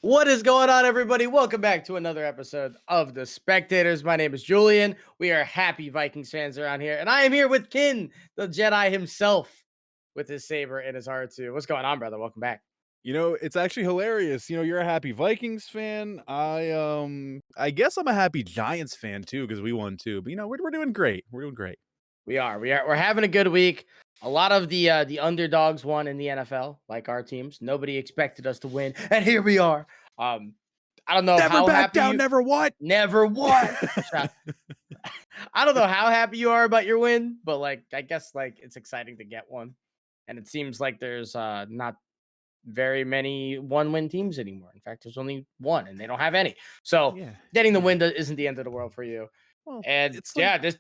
What is going on, everybody? Welcome back to another episode of The Spectators. My name is Julian. We are happy Vikings fans around here, and I am here with Kin, the Jedi himself, with his saber in his heart too. What's going on, brother? Welcome back. It's actually hilarious. You're a happy Vikings fan. I guess I'm a happy Giants fan too because we won too. But we're doing great. We're doing great. We're having a good week. A lot of the underdogs won in the NFL, like our teams. Nobody expected us to win, and here we are. Um, I don't know Never how back happy down, you never what? never what. I don't know how happy you are about your win, but like I guess like it's exciting to get one. And it seems like there's not very many one-win teams anymore. In fact, there's only one and they don't have any. So Yeah, getting the yeah. win isn't the end of the world for you. Well, And it's yeah, this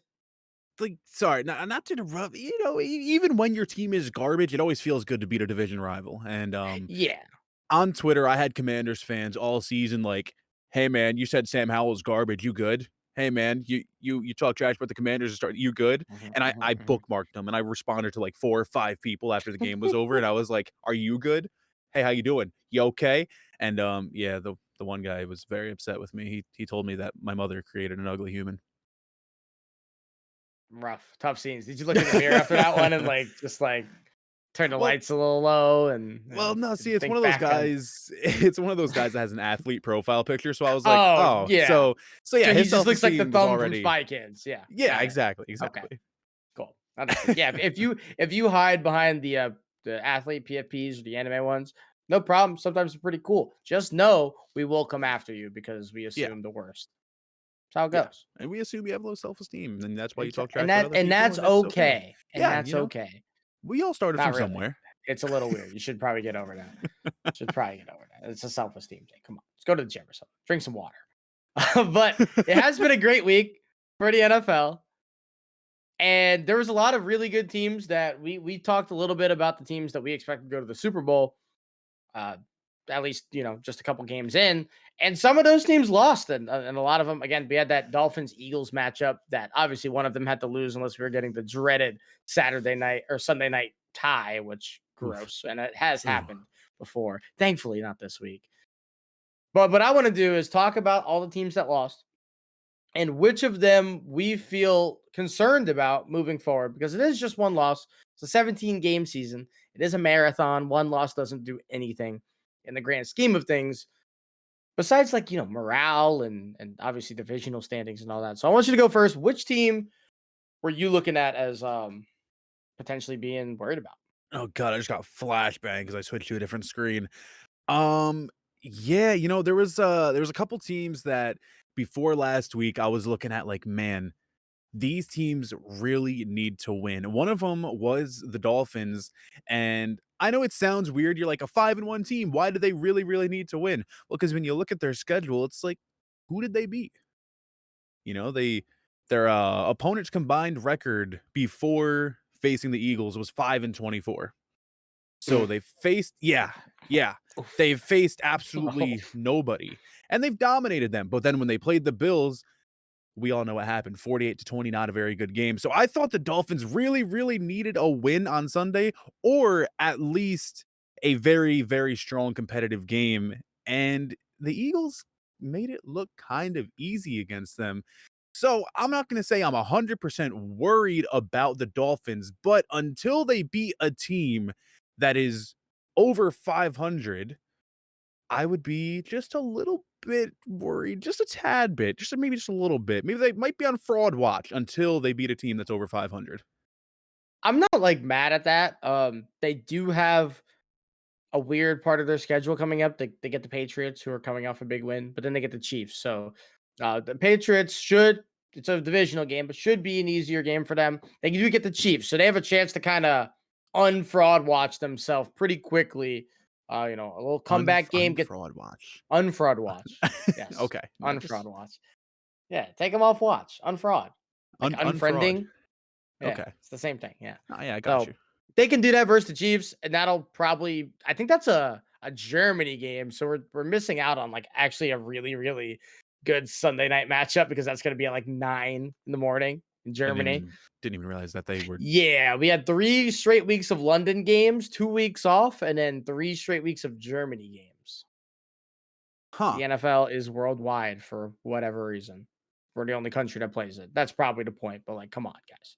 sorry, not to interrupt. Even when your team is garbage, it always feels good to beat a division rival. And yeah. on Twitter, I had Commanders fans all season like, "Hey man, you said Sam Howell's garbage. You good? Hey man, you talk trash about the Commanders to start. You good?" Mhm, And I mhm, mhm. bookmarked them and I responded to like 4 or 5 people after the game was over, and I was like, "Are you good? Hey, how you doing? You okay?" And yeah, the one guy was very upset with me. He told me that my mother created an ugly human. Rough, tough scenes. Did you look in the mirror after that one and like just like turn the Well, lights a little low and no, see, it's one think of those back on guys it's one of those guys that has an athlete profile picture, so I was like, Oh "Oh, yeah. so yeah, So he his just looks like the self-esteem was thumb from already." Spy Kids. Yeah. Yeah, Got it. exactly, Okay. exactly. Cool. Understood. Yeah, if you hide behind the athlete PFPs or the anime ones, no problem. Sometimes it's pretty cool. Just know we will come after you because we Yeah, assume the worst. That's how it yeah, goes. and we assume you have low self-esteem, and that's why you It's talk and trash about other people, that's and it's okay. okay. And Yeah, that's okay. we all started Not from really. somewhere. It's a little weird. You should probably get over that. Should probably get over that. It's a self-esteem thing. Come on. Let's go to the gym or something. Drink some water. But it has been a great week for the NFL. And there was a lot of really good teams that we talked a little bit about the teams that we expect to go to the Super Bowl. Uh, at least just a couple games in, and some of those teams lost, and a lot of them. Again, we had that Dolphins Eagles matchup that obviously one of them had to lose unless we were getting the dreaded Saturday night or Sunday night tie, which Oof. gross, and it has Ooh. happened before. Thankfully, not this week. But what I want to do is talk about all the teams that lost and which of them we feel concerned about moving forward because it is just one loss. It's a 17 game season. It is a marathon. One loss doesn't do anything in the grand scheme of things. Besides, like morale and obviously divisional standings and all that. So I want you to go first. Which team were you looking at as potentially being worried about? Oh god, I just got flashbang because I switched to a different screen. Um, yeah, there was a couple teams that before last week I was looking at like, man, these teams really need to win. One of them was the Dolphins, and I know it sounds weird. You're like a 5-1 team. Why do they really, really need to win? Well, because when you look at their schedule, it's like, who did they beat? Their opponents' combined record before facing the Eagles was 5-24. So Mm. they faced, yeah, yeah, Oof. they've faced absolutely Oof. nobody, and they've dominated them. But then when they played the Bills, we all know what happened. 48-20, not a very good game. So I thought the Dolphins really, really needed a win on Sunday, or at least a very, very strong competitive game. And the Eagles made it look kind of easy against them. So I'm not going to say I'm 100% worried about the Dolphins, but until they beat a team that is over 500, I would be just a little bit worried, just a tad bit, maybe just a little bit. Maybe they might be on fraud watch until they beat a team that's over 500. I'm not like mad at that. They do have a weird part of their schedule coming up. They get the Patriots, who are coming off a big win, but then they get the Chiefs. So the Patriots should, it's a divisional game, but should be an easier game for them. They do get the Chiefs, so they have a chance to kind of unfraud watch themselves pretty quickly. A little comeback game, get Unfraud watch. unfraud watch. Yes, Okay. I unfraud just watch. Yeah, take them off watch. Unfraud, like unfraud. unfriending. Yeah, Okay. it's the same thing. Yeah. Oh, yeah, I got So you. they can do that versus the Chiefs, and that'll probably I think that's a Germany game. So we're missing out on like actually a really, really good Sunday night matchup because that's gonna be at like 9 in the morning in Didn't Germany. even didn't even realize that they were. Yeah, we had 3 straight weeks of London games, 2 weeks off, and then 3 straight weeks of Germany games. Huh. The NFL is worldwide for whatever reason. We're the only country that plays it. That's probably the point, but like, come on, guys.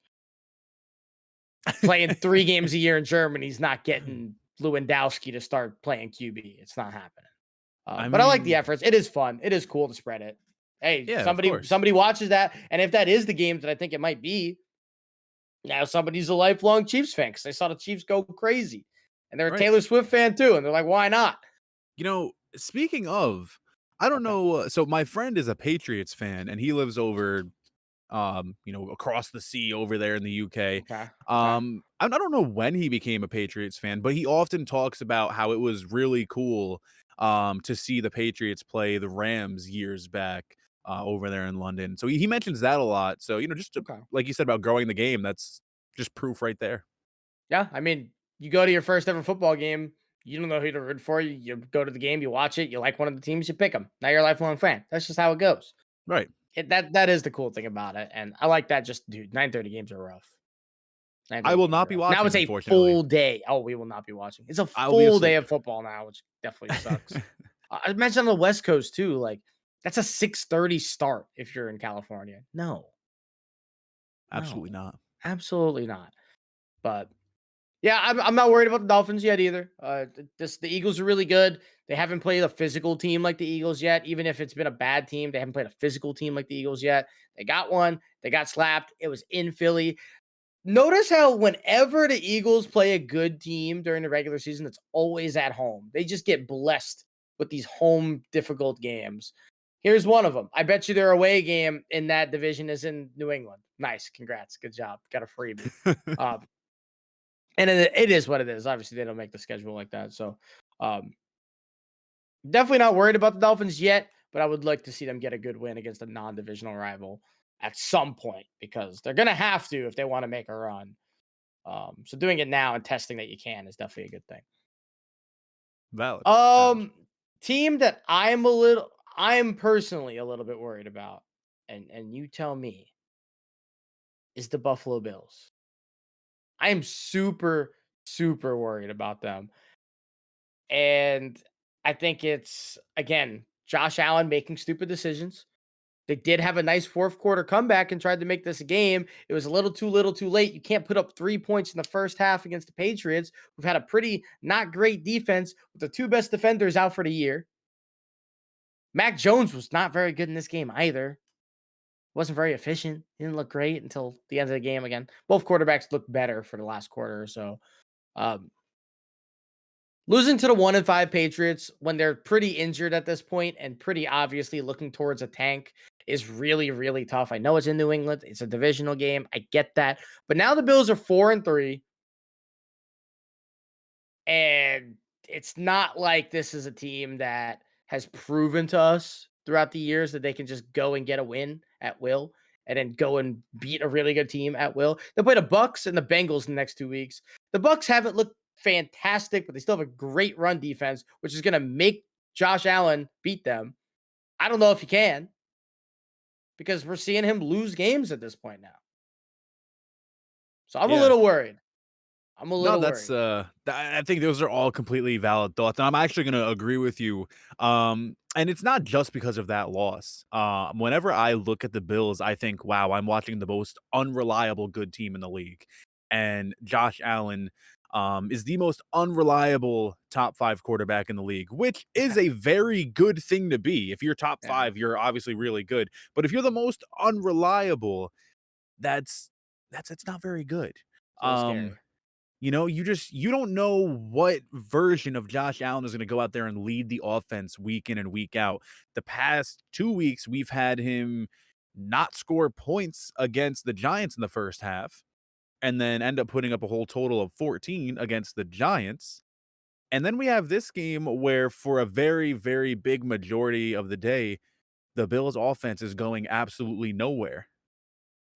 Playing 3 games a year in Germany's not getting Lewandowski to start playing QB. It's not happening. I But I like the mean, efforts. It is fun. It is cool to spread it. Hey, yeah, of somebody course. somebody watches that, and if that is the game that I think it might be, now somebody's a lifelong Chiefs fan because they saw the Chiefs go crazy, and they're a Right. Taylor Swift fan too, and they're like, why not? Speaking of, I don't Okay, know, so my friend is a Patriots fan, and he lives over, across the sea over there in the UK. okay, okay, I don't know when he became a Patriots fan, but he often talks about how it was really cool, to see the Patriots play the Rams years back, over there in London. So he mentions that a lot. So, just to, okay. like you said about growing the game, that's just proof right there. Yeah, I mean, you go to your first ever football game, you don't know who to root for. You go to the game, you watch it, you like one of the teams, you pick them. Now you're a lifelong fan. That's just how it goes. Right. That is the cool thing about it, and I like that. Just dude, 9:30 games are rough. I 9:30 will games not are be rough. Now watching, it's a unfortunately. full day. Oh, we will not be watching. It's a I'll be full day asleep. of football now, which definitely sucks. I mentioned on the West Coast too. Like that's a 6:30 start if you're in California. No, no, Absolutely not. absolutely not. But yeah, I'm not worried about the Dolphins yet either. The Eagles are really good. They haven't played a physical team like the Eagles yet. Even if it's been a bad team, they haven't played a physical team like the Eagles yet. They got one. They got slapped. It was in Philly. Notice how whenever the Eagles play a good team during the regular season, it's always at home. They just get blessed with these home difficult games. Here's one of them. I bet you their away game in that division is in New England. Nice. Congrats. Good job. Got a freebie. Um, and it is what it is. Obviously, they don't make the schedule like that. So, um, definitely not worried about the Dolphins yet, but I would like to see them get a good win against a non-divisional rival at some point because they're gonna have to if they want to make a run. So doing it now and testing that you can is definitely a good thing. Valid. Valid. Um, Team that I'm personally a little bit worried about, and you tell me, is the Buffalo Bills. I am super, super worried about them. And I think it's again, Josh Allen making stupid decisions. They did have a nice fourth quarter comeback and tried to make this a game. It was a little too late. You can't put up 3 points in the first half against the Patriots. We've had a pretty not great defense with the 2 best defenders out for the year. Mac Jones was not very good in this game either. Wasn't very efficient. He didn't look great until the end of the game again. Both quarterbacks looked better for the last quarter or so. Um, Losing to the 1-5 Patriots when they're pretty injured at this point and pretty obviously looking towards a tank is really, really tough. I know it's in New England. It's a divisional game. I get that. But now the Bills are 4-3. And it's not like this is a team that has proven to us throughout the years that they can just go and get a win at will and then go and beat a really good team at will. They play the Bucks and the Bengals in the next 2 weeks. The Bucks haven't looked fantastic, but they still have a great run defense, which is going to make Josh Allen beat them. I don't know if he can because we're seeing him lose games at this point now. So I'm a Yeah. little worried. I'm a No, little that's worried. I think those are all completely valid thoughts, and I'm actually gonna agree with you. And it's not just because of that loss. Whenever I look at the Bills, I think, wow, I'm watching the most unreliable good team in the league. And Josh Allen is the most unreliable top 5 quarterback in the league, which is a very good thing to be. If you're top Yeah, 5, you're obviously really good. But if you're the most unreliable, that's that's not very good. it's a little Um, scary. you don't know what version of Josh Allen is gonna go out there and lead the offense week in and week out. The past 2 weeks, we've had him not score points against the Giants in the first half, and then end up putting up a whole total of 14 against the Giants. And then we have this game where for a very, very big majority of the day, the Bills' offense is going absolutely nowhere.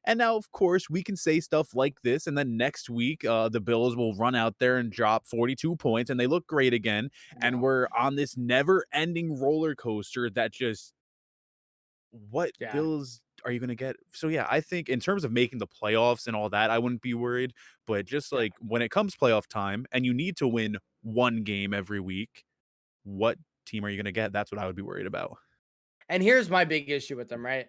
And now, of course, we can say stuff like this, and then next week, the Bills will run out there and drop 42 points, and they look great again. And Yeah, we're on this never-ending roller coaster that just what yeah, Bills are you gonna get? So yeah, I think in terms of making the playoffs and all that, I wouldn't be worried. But just yeah. like when it comes playoff time and you need to win one game every week, what team are you going to get? That's what I would be worried about. And here's my big issue with them, right?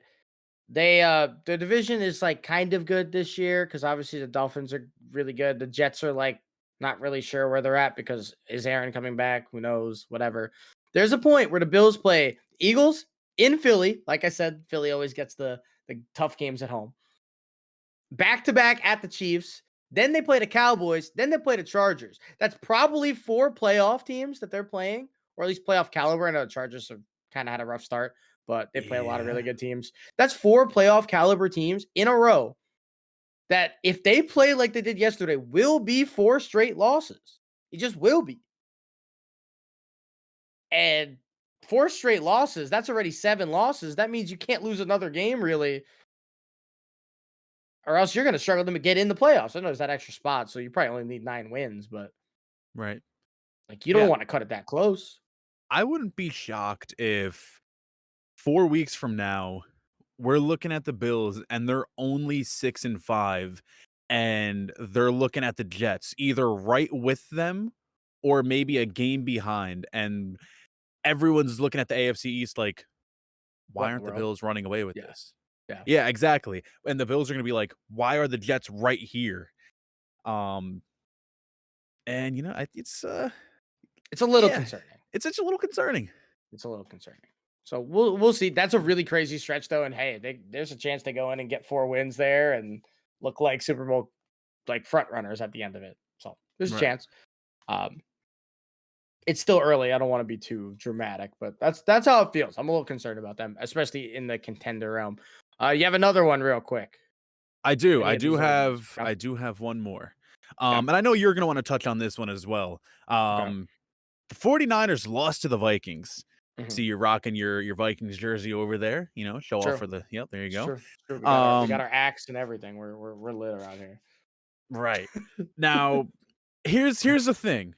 They the division is like kind of good this year because obviously the Dolphins are really good. The Jets are like not really sure where they're at because is Aaron coming back? Who knows? Whatever. There's a point where the Bills play Eagles in Philly. Like I said, Philly always gets the tough games at home. Back to back at the Chiefs. Then they play the Cowboys. Then they play the Chargers. That's probably 4 playoff teams that they're playing, or at least playoff caliber. I know the Chargers have kind of had a rough start, but they play a lot of really Yeah. good teams. That's 4 playoff caliber teams in a row that, if they play like they did yesterday, will be 4 straight losses. It just will be. And 4 straight losses, that's already 7 losses. That means you can't lose another game really, or else you're going to struggle to get in the playoffs. I know there's that extra spot, so you probably only need 9 wins, but Right. like you don't Yeah. want to cut it that close. I wouldn't be shocked if 4 weeks from now we're looking at the Bills and they're only 6-5 and they're looking at the Jets either right with them or maybe a game behind, and everyone's looking at the AFC East like, What why in the aren't the world? Bills running away with Yeah. this? Yeah. Yeah, exactly. And the Bills are going to be like, why are the Jets right here? Um and It's a little yeah, concerning. it's such a little concerning. It's a little concerning. So we'll see. That's a really crazy stretch though, and hey, there's a chance they go in and get 4 wins there and look like Super Bowl like front runners at the end of it. So there's a Right. chance. Um, it's still early. I don't want to be too dramatic, but that's how it feels. I'm a little concerned about them, especially in the contender realm. You have another one real quick. I do. Any I of do these organizers? have Okay. I do have one more. Okay. And I know you're gonna want to touch on this one as well. Okay. The 49ers lost to the Vikings. Mhm. See, you're rocking your Vikings jersey over there, show off True. for the yep, there you It's go. true. It's true. We got Um, our axe and everything. We're lit around here. right. Now, here's the thing.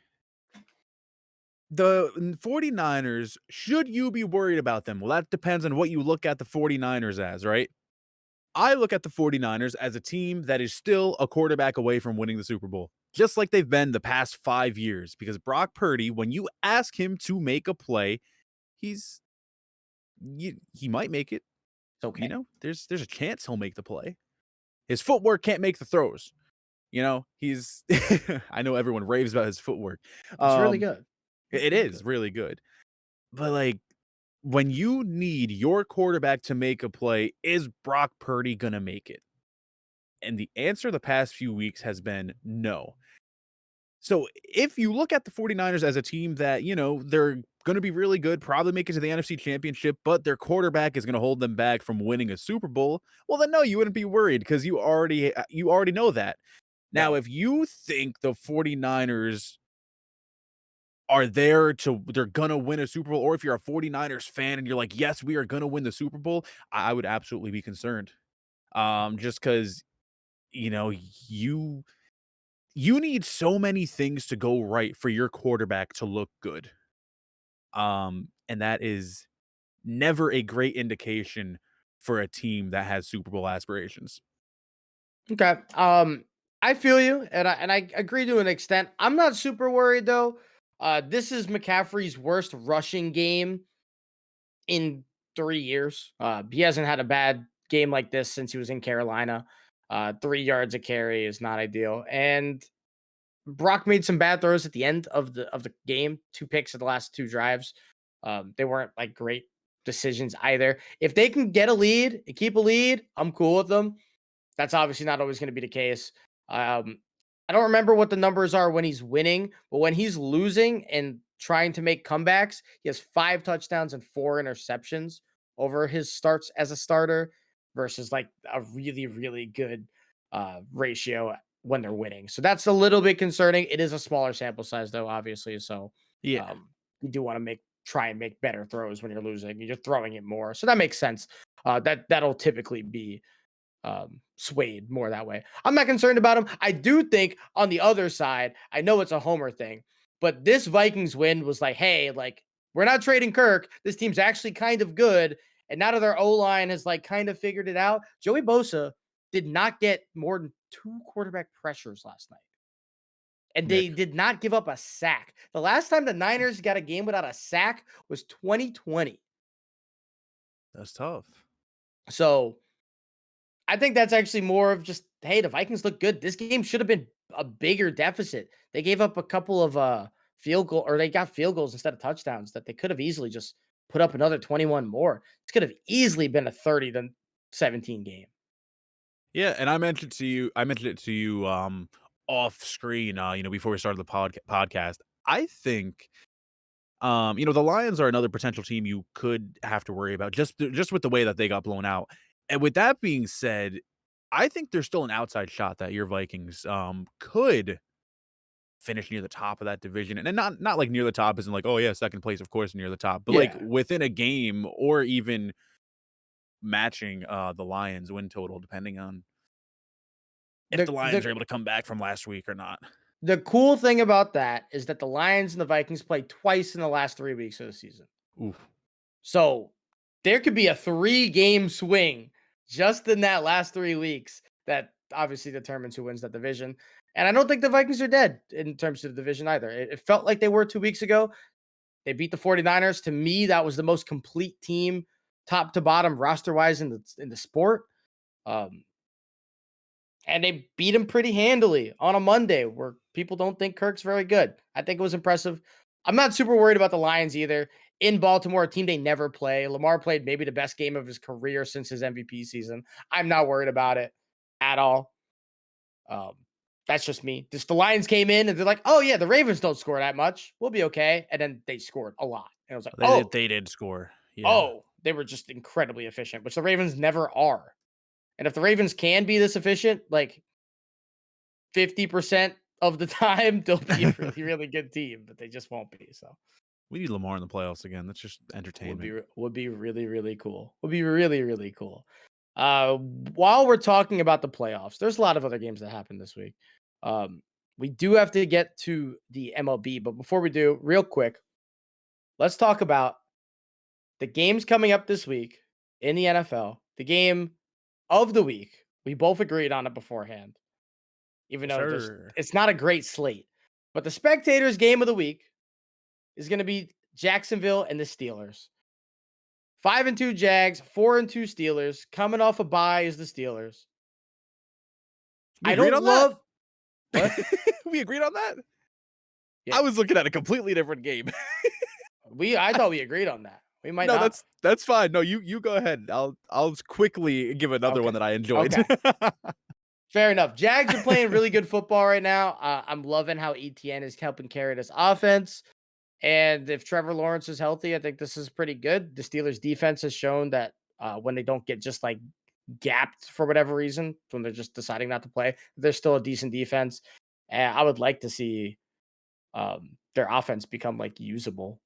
The 49ers, should you be worried about them? Well, that depends on what you look at the 49ers as, right? I look at the 49ers as a team that is still a quarterback away from winning the Super Bowl, just like they've been the past 5 years. Because Brock Purdy, when you ask him to make a play, he's he might make it. It's okay. There's a chance he'll make the play. His footwork can't make the throws. He's I know everyone raves about his footwork. It's really Um, good. It's it really is good. really good. But like when you need your quarterback to make a play, is Brock Purdy gonna make it? And the answer the past few weeks has been no. So if you look at the 49ers as a team that, they're going to be really good, probably make it to the NFC Championship, but their quarterback is going to hold them back from winning a Super Bowl, well then no, you wouldn't be worried because you already know that. Now, Yeah. if you think the 49ers they're going to win a Super Bowl, or if you're a 49ers fan and you're like, "Yes, we are going to win the Super Bowl," I would absolutely be concerned. Just cuz you know, you you need so many things to go right for your quarterback to look good. And that is never a great indication for a team that has Super Bowl aspirations. Okay. I feel you, and I agree to an extent. I'm not super worried though. This is McCaffrey's worst rushing game in 3 years. He hasn't had a bad game like this since he was in Carolina. 3 yards a carry is not ideal, and Brock made some bad throws at the end of the game. 2 picks at the last 2 drives. They weren't like great decisions either. If they can get a lead and keep a lead, I'm cool with them. That's obviously not always going to be the case. Um, I don't remember what the numbers are when he's winning, but when he's losing and trying to make comebacks, he has 5 touchdowns and 4 interceptions over his starts as a starter versus like a really, really good ratio when they're winning. So that's a little bit concerning. It is a smaller sample size, though, obviously. So Yeah. you do want to try and make better throws when you're losing. You're throwing it more, so that makes sense. That'll typically be swayed more that way. I'm not concerned about him. I do think on the other side, I know it's a homer thing, but this Vikings win was like, hey, like we're not trading Kirk. This team's actually kind of good. And now that their O-line has like kind of figured it out, Joey Bosa did not get more than 2 quarterback pressures last night. and they Nick, did not give up a sack. The last time the Niners got a game without a sack was 2020. that's tough. So I think that's actually more of just, hey, the Vikings look good. This game should have been a bigger deficit. They gave up a couple of field goal, or they got field goals instead of touchdowns that they could have easily just put up another 21 more. This could have easily been a 30-17 game. Yeah, and I mentioned it to you off screen, before we started the podcast. I think the Lions are another potential team you could have to worry about just with the way that they got blown out. And with that being said, I think there's still an outside shot that your Vikings could finish near the top of that division. And not like near the top isn't like, oh yeah, second place, of course, near the top, but like Yeah. within a game or even matching the Lions win total, depending on if The the Lions are the able to come back from last week or not. the cool thing about that is that the Lions and the Vikings played twice in the last 3 weeks of the season. Oof. So there could be a 3-game swing just in that last 3 weeks that obviously determines who wins that division. And I don't think the Vikings are dead in terms of the division either. It felt like they were 2 weeks ago. They beat the 49ers. To me, that was the most complete team, top to bottom, roster wise in the sport. Um, and they beat him pretty handily on a Monday where people don't think Kirk's very good. I think it was impressive. I'm not super worried about the Lions either. In Baltimore, a team they never play. Lamar played maybe the best game of his career since his MVP season. I'm not worried about it at all. Um, that's just me. Just the Lions came in and they're like, oh yeah, the Ravens don't score that much. We'll be okay. And then they scored a lot. And I was like, They did score. Yeah. they were just incredibly efficient, which the Ravens never are. And if the Ravens can be this efficient, like 50% of the time, they'll be a really, really good team, but they just won't be. So We need Lamar in the playoffs again. That's just entertainment. would be really, really cool. Would be really, really cool. While we're talking about the playoffs, there's a lot of other games that happened this week. We do have to get to the MLB, but before we do, real quick, let's talk about the games coming up this week in the NFL. The game of the week. We both agreed on it beforehand, even though Sure. it's not a great slate. But the spectators game of the week is going to be Jacksonville and the Steelers. 5-2 Jags, 4-2 Steelers. Coming off a bye is the Steelers. We I agreed don't on love. that? What? We agreed on that? Yeah. I was looking at a completely different game. I thought we agreed on that. We might No, not. that's fine. No, you go ahead. I'll quickly give another one Okay. that I enjoyed. Okay. Fair enough. Jags are playing really good football right now. I'm loving how ETN is helping carry this offense. And if Trevor Lawrence is healthy, I think this is pretty good. The Steelers defense has shown that when they don't get just like gapped for whatever reason, when they're just deciding not to play, they're still a decent defense. And I would like to see their offense become like usable.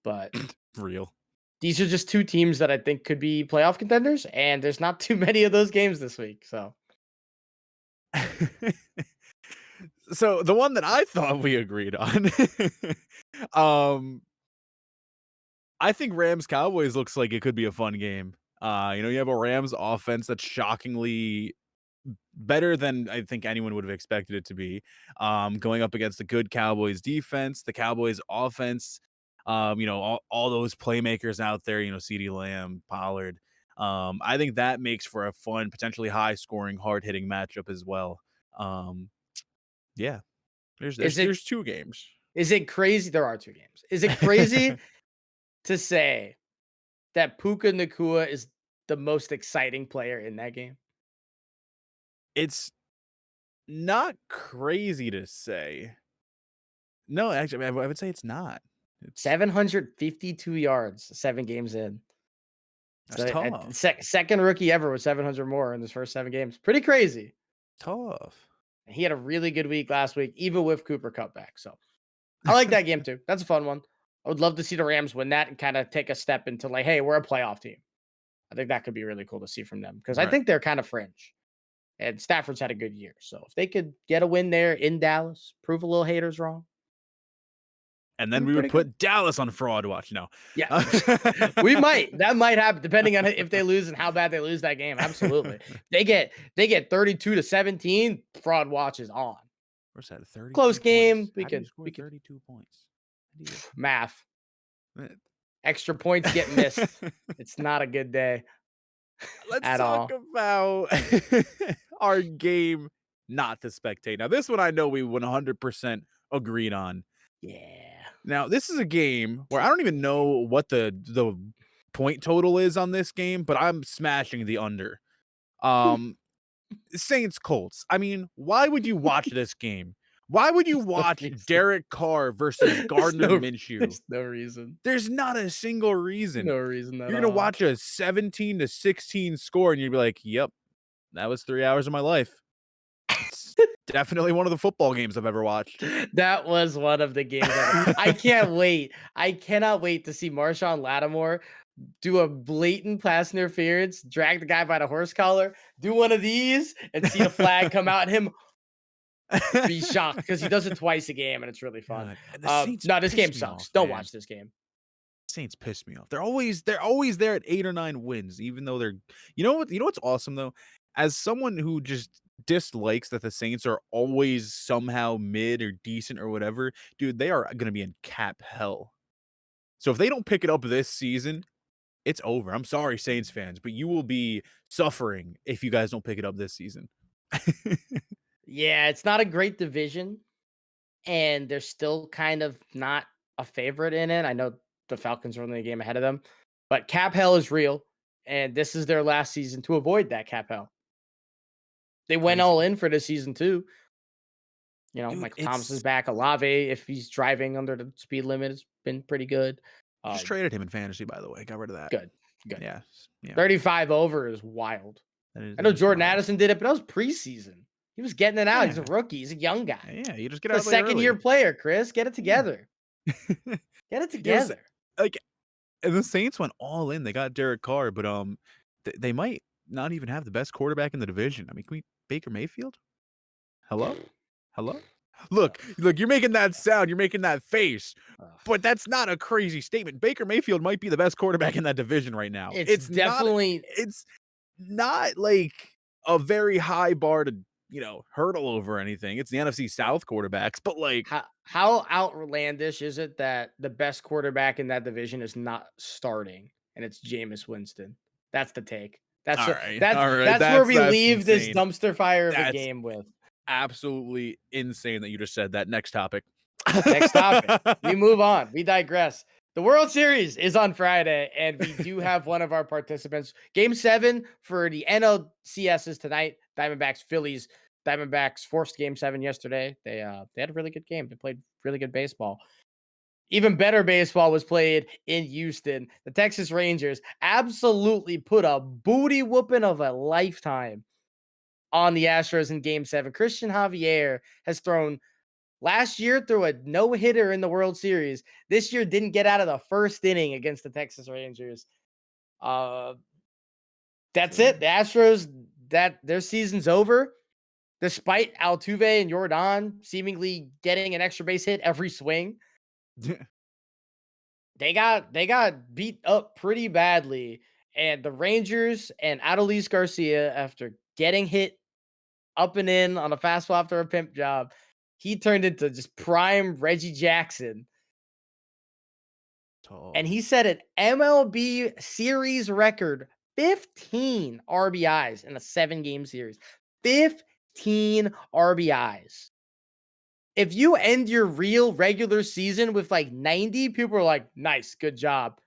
But Real. these are just two teams that I think could be playoff contenders, and there's not too many of those games this week. So So the one that I thought we agreed on, I think Rams Cowboys looks like it could be a fun game. You have a Rams offense that's shockingly better than I think anyone would have expected it to be. Going up against the good Cowboys defense, the Cowboys offense, all those playmakers out there, CeeDee Lamb, Pollard. I think that makes for a fun, potentially high scoring, hard hitting matchup as well. Yeah. There's two games. is it crazy? There are two games. Is it crazy to say that Puka Nacua is the most exciting player in that game? It's not crazy to say. No, actually, I would say it's not. It's 752 yards, 7 games in. that's So tough. second rookie ever with 700 more in his first 7 games. Pretty crazy. Tough. He had a really good week last week, even with Cooper Cutback. So I like that game too. That's a fun one. I would love to see the Rams win that and kind of take a step into like, hey, we're a playoff team. I think that could be really cool to see from them because I Right. think they're kind of fringe. And Stafford's had a good year. So if they could get a win there in Dallas, prove a little haters wrong. And then Be we would pretty put Dallas on fraud watch. No. Yeah, we might. That might happen depending on if they lose and how bad they lose that game. Absolutely. They get 32-17, fraud watch is on. Where's that? 32 Close game. points. How do you score We could 32 points? How do you... math. Eh. Extra points get missed. It's not a good day Let's at talk all. about our game not to spectate. Now, this one I know we 100% agreed on. Yeah. Now, this is a game where I don't even know what the point total is on this game, but I'm smashing the under. Saints Colts. I mean, why would you watch this game? Why would you There's no watch reason. Derek Carr versus Gardner Minshew? There's no reason. There's not a single reason. No reason at You're gonna all. watch a 17-16 score, and you'd be like, "Yep, that was 3 hours of my life." It's definitely one of the football games I've ever watched. That was one of the games I can't wait. I cannot wait to see Marshawn Lattimore do a blatant pass interference, drag the guy by the horse collar, do one of these, and see the flag come out and him be shocked because he does it twice a game and it's really fun. God, and the Saints No, this game piss me sucks. off, Don't man. watch this game. Saints piss me off. They're always there at 8 or 9 wins, even though they're you know what's awesome though? As someone who just dislikes that the Saints are always somehow mid or decent or whatever, dude, they are gonna be in cap hell. So if they don't pick it up this season, it's over. I'm sorry, Saints fans, but you will be suffering if you guys don't pick it up this season. Yeah, it's not a great division, and they're still kind of not a favorite in it. I know the Falcons are only a game ahead of them, but cap hell is real, and this is their last season to avoid that cap hell. They went all Crazy. in for this season too. You know, Dude, Michael Thomas is it's back. Olave, if he's driving under the speed limit, has been pretty good. just Um, traded him in fantasy, by the way. Got rid of that. good, good. Yeah. Yeah. 35 over is wild. That I know is Jordan wild. Addison did it, but that was preseason. He was getting it out. He's a Yeah. rookie. He's a young guy. Yeah, you just get He's out a of the way second-year early. player, Chris. Get it Yeah. together. Get it You know, together. like, and the Saints went all in. They got Derek Carr, but they might not even have the best quarterback in the division. I mean, can we Baker Mayfield? Hello? Hello? Look, you're making that sound, you're making that face, Ugh. but that's not a crazy statement. Baker Mayfield might be the best quarterback in that division right now. It's definitely It's not like a very high bar to, hurdle over anything. It's the NFC South quarterbacks, but like how outlandish is it that the best quarterback in that division is not starting and it's Jameis Winston? That's the take. That's all the, right. that's All right. that's where we That's leave this insane. dumpster fire of a That's game with. absolutely insane that you just said that. Next topic. Next topic. We move on. We digress. The World Series is on Friday, and we do have one of our participants. Game 7 for the NLCS is tonight. Diamondbacks, Phillies. Diamondbacks forced Game 7 yesterday. They had a really good game. They played really good baseball. Even better baseball was played in Houston. The Texas Rangers absolutely put a booty whooping of a lifetime on the Astros in Game 7. Christian Javier has thrown last year threw a no-hitter in the World Series. This year didn't get out of the first inning against the Texas Rangers. That's it. The Astros, that their season's over. Despite Altuve and Jordan seemingly getting an extra base hit every swing, they got beat up pretty badly. And the Rangers and Adolis Garcia, after getting hit up and in on a fastball after a pimp job, he turned into just prime Reggie Jackson. And he set an MLB series record 15 RBIs in a 7-game series. 15 RBIs. If you end your real regular season with like 90, people are like, nice, good job.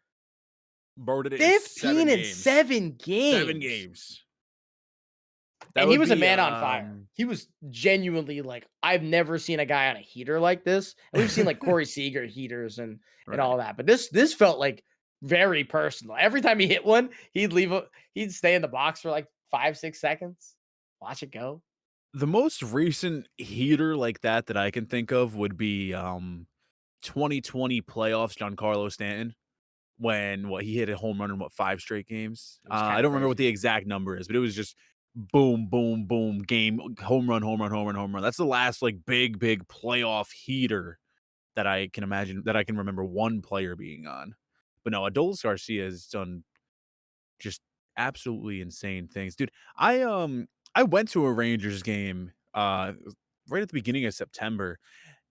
Bro did it 15 in 7 games. 7 games. And he was a man on fire. He was genuinely like, I've never seen a guy on a heater like this. And we've seen like Corey Seager heaters and all that. But this felt like very personal. Every time he hit one, he'd stay in the box for like 5-6 seconds. Watch it go. The most recent heater like that I can think of would be 2020 playoffs, Giancarlo Stanton. When he hit a home run in 5 straight games. I don't remember what the exact number is, but it was just boom, boom, boom, game, home run, home run, home run, home run. That's the last like big playoff heater that I can imagine, that I can remember one player being on. But no, Adolis Garcia has done just absolutely insane things, dude. I went to a Rangers game right at the beginning of September,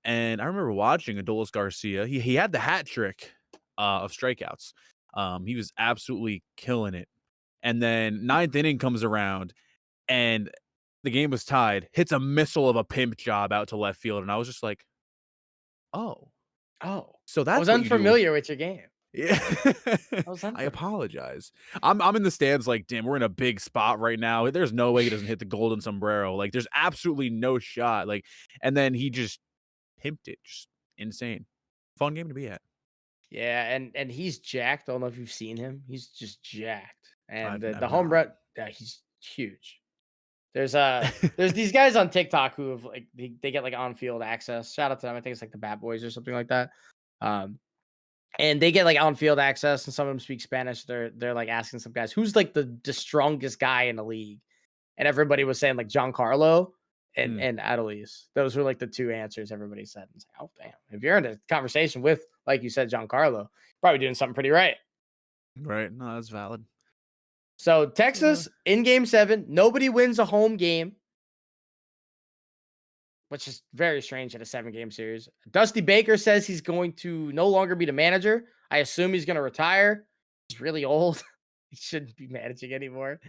and I remember watching Adolis Garcia. He had the hat trick of strikeouts. He was absolutely killing it. And then ninth inning comes around, and the game was tied. Hits a missile of a pimp job out to left field, and I was just like, "Oh, Oh, so I was that's what you do." unfamiliar with your game. Yeah. I was I unfamiliar. apologize. I'm in the stands like, "Damn, we're in a big spot right now. There's no way he doesn't hit the golden sombrero. Like, there's absolutely no shot." Like, and then he just pimped it. Just insane. Fun game to be at. Yeah, and he's jacked. I don't know if you've seen him. He's just jacked. And I've the never home not. run, yeah, he's huge. There's these guys on TikTok who have like they get like on field access. Shout out to them. I think it's like the Bad Boys or something like that. Um, and they get like on field access, and some of them speak Spanish. They're like asking some guys who's like the strongest guy in the league, and everybody was saying like Giancarlo Mm, and Adolis. Those were like the two answers everybody said. And it's like, oh damn, if you're in a conversation with like you said Giancarlo, probably doing something pretty right. right. No, that's valid. So So, Texas in Game 7, nobody wins a home game, which is very strange in a 7-game series. Dusty Baker says he's going to no longer be the manager. I assume he's going to retire. He's really old. He shouldn't be managing anymore.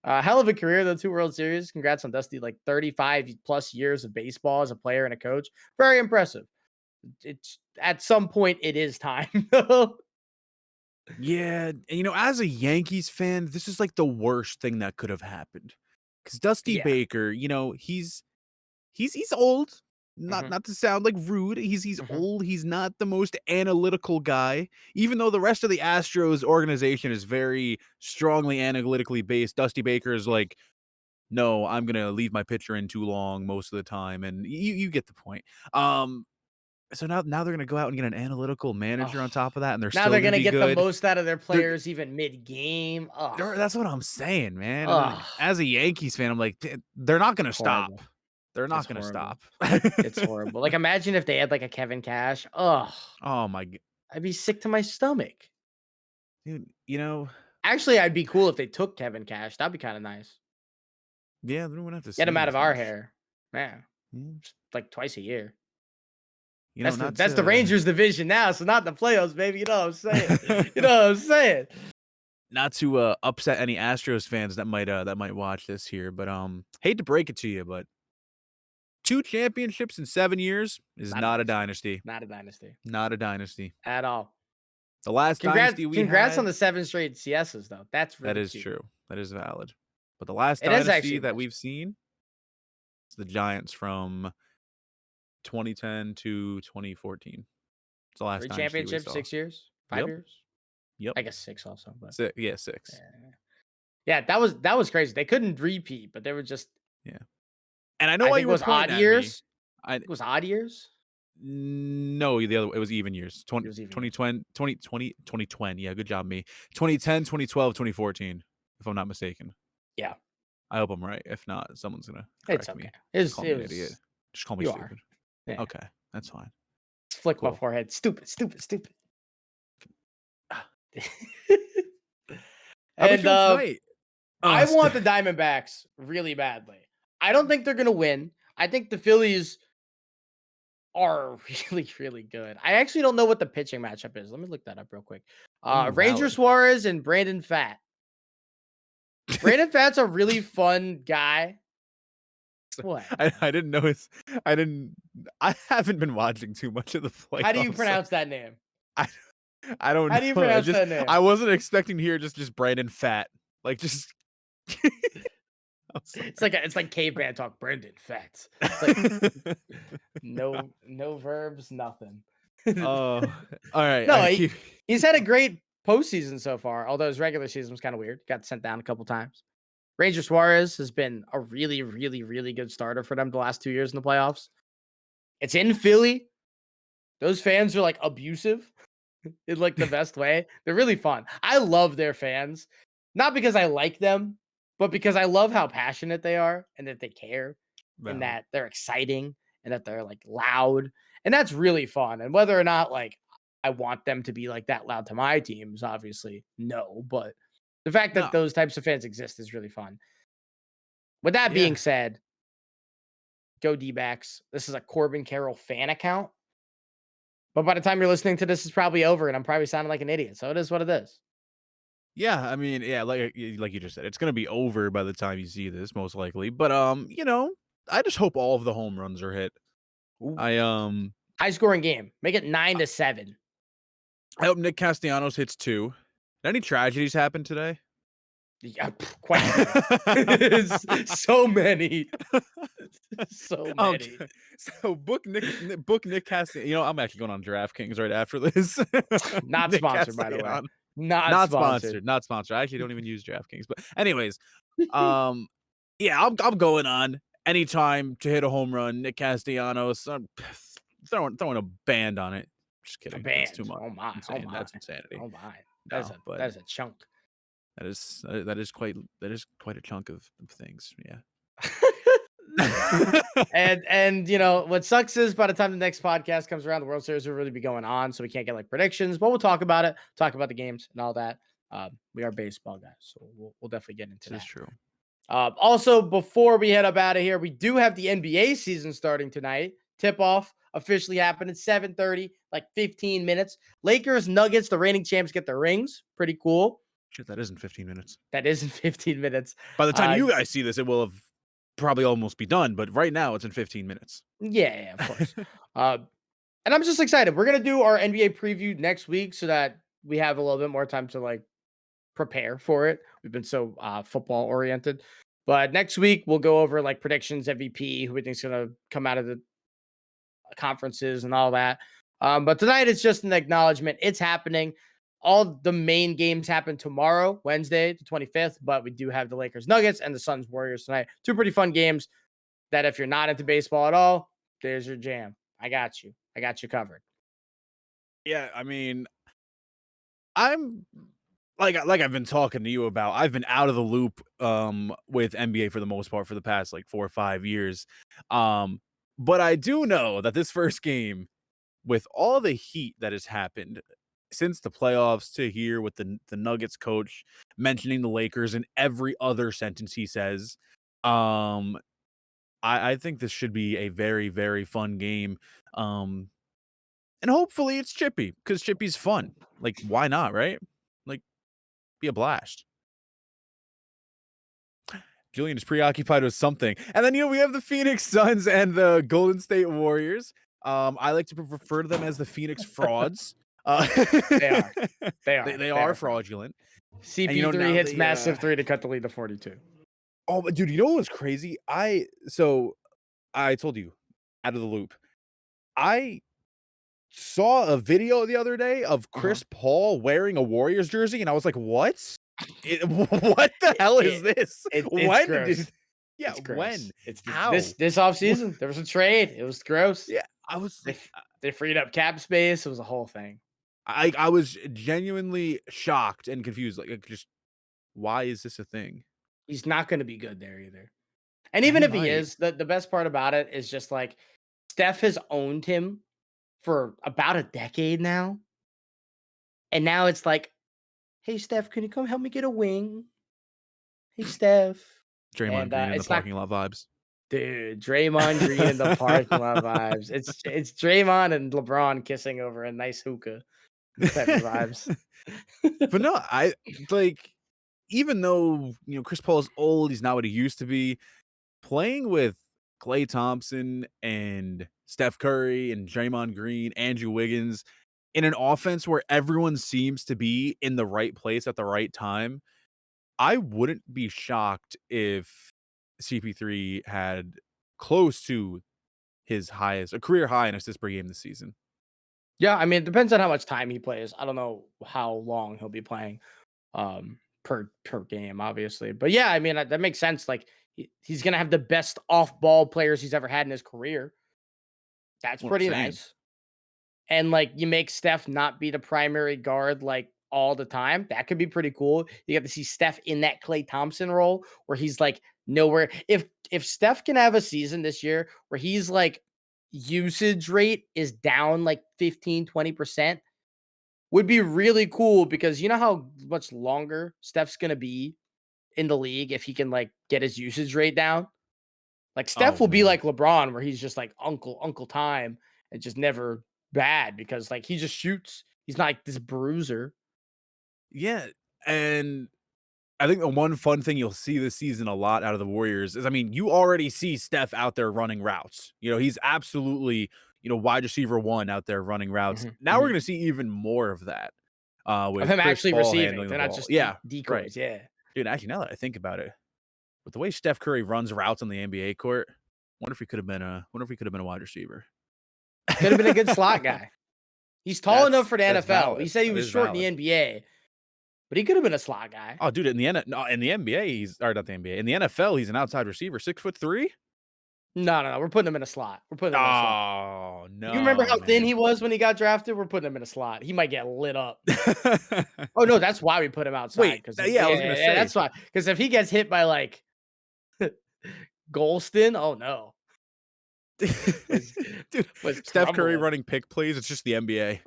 Hell of a career, though. 2 World Series. Congrats on Dusty. Like 35 plus years of baseball as a player and a coach. Very impressive. It's at some point it is time. yeah, and, as a Yankees fan, this is like the worst thing that could have happened. Because Dusty Yeah. Baker, he's old. Not hmm not to sound like rude. He's hmm old. He's not the most analytical guy. Even though the rest of the Astros organization is very strongly analytically based, Dusty Baker is like, no, I'm gonna leave my pitcher in too long most of the time, and you get the point. Um, so now they're gonna go out and get an analytical manager Oh, on top of that, and they're now still they're gonna gonna be get the good. most out of their They're players even mid-game. Oh, that's what I'm saying, man. And then oh, as a Yankees fan, I'm like, they're not gonna stop. horrible. They're It's not gonna horrible. stop. It's horrible. Like, imagine if they had like a Kevin Cash. Oh, Oh my g I'd be sick to my stomach. dude, Actually, I'd be cool if they took Kevin Cash. That'd be kind of nice. yeah, they wouldn't have to Get see him him out of as our much. hair. Man, Yeah. just like twice a year. Not That's the to Rangers division now, so not the playoffs, baby. You know what I'm saying? You know what I'm saying? not to upset any Astros fans that might watch this here, but hate to break it to you, but 2 championships in 7 years is Not a not a dynasty. dynasty. Not a dynasty Not a dynasty. at all. The last dynasty we Congrats on had, the 7 straight CSs though. That's that really is cute. true. That is valid. But the last It is actually dynasty that impressive. we've seen is the Giants from 2010 to 2014. It's the last Three dynasty we championships, saw. 6 years, five Yep. years. Yep. I guess six also, but Yeah, 6. yeah. Yeah, that was crazy. They couldn't repeat, but they were just Yeah. And I know I why think you it were was pointing odd at me. years. I It was odd years. No, the other it was even years. It 20 was even years. 2020 2020 2020. Yeah, good job, me. 2010, 2012, 2014, if I'm not mistaken. Yeah, I hope I'm right. If not, someone's gonna it's correct okay. me. Just call me It an idiot. was Just call me you are. stupid. Yeah. Okay, that's fine. Just flick my Cool. forehead. Stupid, stupid, stupid. Ah, how we and feeling tonight? I want the Diamondbacks really badly. I don't think they're gonna win. I think the Phillies are really, really good. I actually don't know what the pitching matchup is. Let me look that up real quick. Ooh, Ranger valid. Suarez and Brandon Fat. Brandon Fat's a really fun guy. What? I didn't know his I didn't I haven't been watching too much of the How do you playoffs, so pronounce that name? I I don't How do you know. pronounce that name? I wasn't expecting to hear just Brandon Fat. Like just I'm It's like caveman talk. Brandon Fat. It's like sorry. no verbs, nothing. Oh, all right. No, I keep he's had a great postseason so far, although his regular season was kind of weird. Got sent down a couple times. Ranger Suarez has been a really, really, really good starter for them the last 2 years in the playoffs. It's in Philly. Those fans are like abusive in like the best way. They're really fun. I love their fans, not because I like them, but because I love how passionate they are and that they care and valid. that they're exciting and that they're like loud. And that's really fun. And whether or not like I want them to be like that loud to my teams, obviously, no. But the fact that No. those types of fans exist is really fun. With that Yeah. being said, Go D-backs. This is a Corbin Carroll fan account. But by the time you're listening to this, it's probably over, and I'm probably sounding like an idiot. So it is what it is. Yeah, I mean, yeah, like you just said, it's gonna be over by the time you see this, most likely. But I just hope all of the home runs are hit. Ooh. I High scoring game. Make it 9-7. I hope Nick Castellanos hits 2. Did any tragedies happen today? Yeah, quite a few. So many. So Um, many. so book Nick Castellanos. I'm actually going on DraftKings right after this. Not Nick sponsored, by the way. Castellanos. Not Not sponsored. sponsored. Not sponsored. I actually don't even use DraftKings. But anyways, yeah, I'm going on anytime to hit a home run. Nick Castellanos. I'm throwing a band on it. Just A kidding. That's too band. much. Oh my. Oh Insane. my. That's insanity. Oh my. No, but That is a chunk. that is quite a chunk of things. Yeah. And what sucks is by the time the next podcast comes around, the World Series will really be going on, so we can't get like predictions, but we'll talk about it, talk about the games and all that. We are baseball guys, so we'll definitely get into that. This is true. Also, before we head up out of here, we do have the NBA season starting tonight. Tip off officially happened at 7:30, like 15 minutes. Lakers, Nuggets, the reigning champs get their rings. Pretty cool. Shit, that isn't 15 minutes. That is in 15 minutes. By the time you guys see this, it will have probably almost be done. But right now, it's in 15 minutes. Yeah, of course. And I'm just excited. We're gonna do our NBA preview next week so that we have a little bit more time to like prepare for it. We've been so football oriented. But next week we'll go over like predictions, MVP, who we think's gonna come out of the conferences and all that. But tonight it's just an acknowledgement. It's happening. All the main games happen tomorrow, Wednesday, the 25th. But we do have the Lakers Nuggets and the Suns Warriors tonight. 2 pretty fun games that if you're not into baseball at all, there's your jam. I got you. I got you covered. Yeah, I mean, I'm like I've been talking to you about. I've been out of the loop with NBA for the most part for the past like 4 or 5 years. But I do know that this first game, with all the heat that has happened since the playoffs to here with the Nuggets coach mentioning the Lakers in every other sentence he says, I think this should be a very, very fun game. And hopefully it's Chippy, because Chippy's fun. Like, why not, right? Like, be a blast. Julian is preoccupied with something. And then, we have the Phoenix Suns and the Golden State Warriors. I like to refer to them as the Phoenix Frauds. They are. They are fraudulent. CP3 hits massive 3 to cut the lead to 42. Oh, but dude, you know what was crazy? I told you, out of the loop. I saw a video the other day of Chris Paul wearing a Warriors jersey, and I was like, "What? What the hell is this? When did you?" Yeah, when? It's how? This offseason. There was a trade. It was gross. Yeah, I was. They freed up cap space. It was a whole thing. I was genuinely shocked and confused. Like, just why is this a thing? He's not going to be good there either. And even if he is, the best part about it is just like Steph has owned him for about a decade now. And now it's like, hey, Steph, can you come help me get a wing? Hey, Steph. Draymond Green in the parking lot vibes. Dude, Draymond Green in the parking lot vibes. It's Draymond and LeBron kissing over a nice hookah type of vibes. But no, I like, even though Chris Paul's old, he's not what he used to be. Playing with Klay Thompson and Steph Curry and Draymond Green, Andrew Wiggins, in an offense where everyone seems to be in the right place at the right time, I wouldn't be shocked if CP3 had close to his highest, a career high in assists per game this season. Yeah, I mean, it depends on how much time he plays. I don't know how long he'll be playing per game, obviously. But yeah, I mean, that makes sense. Like, he's going to have the best off-ball players he's ever had in his career. That's pretty nice. And, like, you make Steph not be the primary guard, like, all the time. That could be pretty cool. You get to see Steph in that Klay Thompson role where he's, like, nowhere. If Steph can have a season this year where he's, like, usage rate is down, like, 15-20%, would be really cool because you know how much longer Steph's going to be in the league if he can, like, get his usage rate down? Like Steph Oh, will be man. like LeBron, where he's just like Uncle Time and just never bad because like he just shoots. He's not like this bruiser. Yeah, and I think the one fun thing you'll see this season a lot out of the Warriors is, I mean, you already see Steph out there running routes. He's absolutely, wide receiver 1 out there running routes. Now we're Mhm. gonna see even more of that, Of with him Chris actually Paul receiving. handling the They're not ball. just Yeah, right. decoys. Yeah. Dude, actually, now that I think about it, with the way Steph Curry runs routes on the NBA court, wonder if he could have been a wide receiver. Could have been a good slot guy. He's tall enough That's for the that's NFL. We valid. say he That was is short in the valid. NBA, but he could have been a slot guy. Oh, dude, in the NBA, or not the NBA. In the NFL, he's an outside receiver, 6'3". No. We're putting him in a slot. We're putting him in a slot. Oh, You remember no, how thin man. he was when he got drafted? We're putting him in a slot. He might get lit up. Oh no, that's why we put him outside. Wait, Because yeah, I was gonna say, that's why. Because if he gets hit by like Golston, oh no, was dude, was Steph Curry crumbling. running pick plays, it's just the NBA.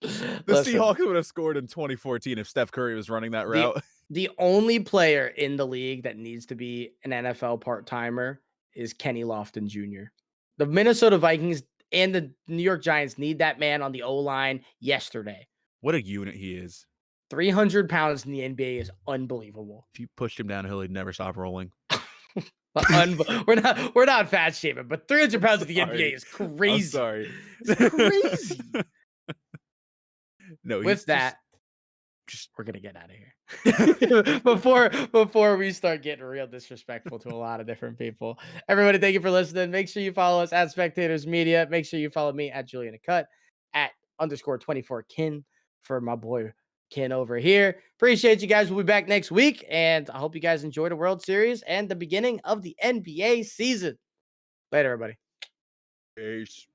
The Listen, Seahawks would have scored in 2014 if Steph Curry was running that the route. the only player in the league that needs to be an NFL part-timer is Kenny Lofton Jr. The Minnesota Vikings and the New York Giants need that man on the O-line yesterday. What a unit he is. 300 pounds in the NBA is unbelievable. If you pushed him downhill, he'd never stop rolling. We're not fat shaming, but 300 pounds in the NBA Sorry. is I'm crazy. sorry. It's crazy. No, With he's that, just we're gonna get out of here before we start getting real disrespectful to a lot of different people. Everybody, thank you for listening. Make sure you follow us at Spectators Media. Make sure you follow me at Julian and Kin at _24 Kin for my boy Kin over here. Appreciate you guys. We'll be back next week, and I hope you guys enjoy the World Series and the beginning of the NBA season. Later, everybody. Peace.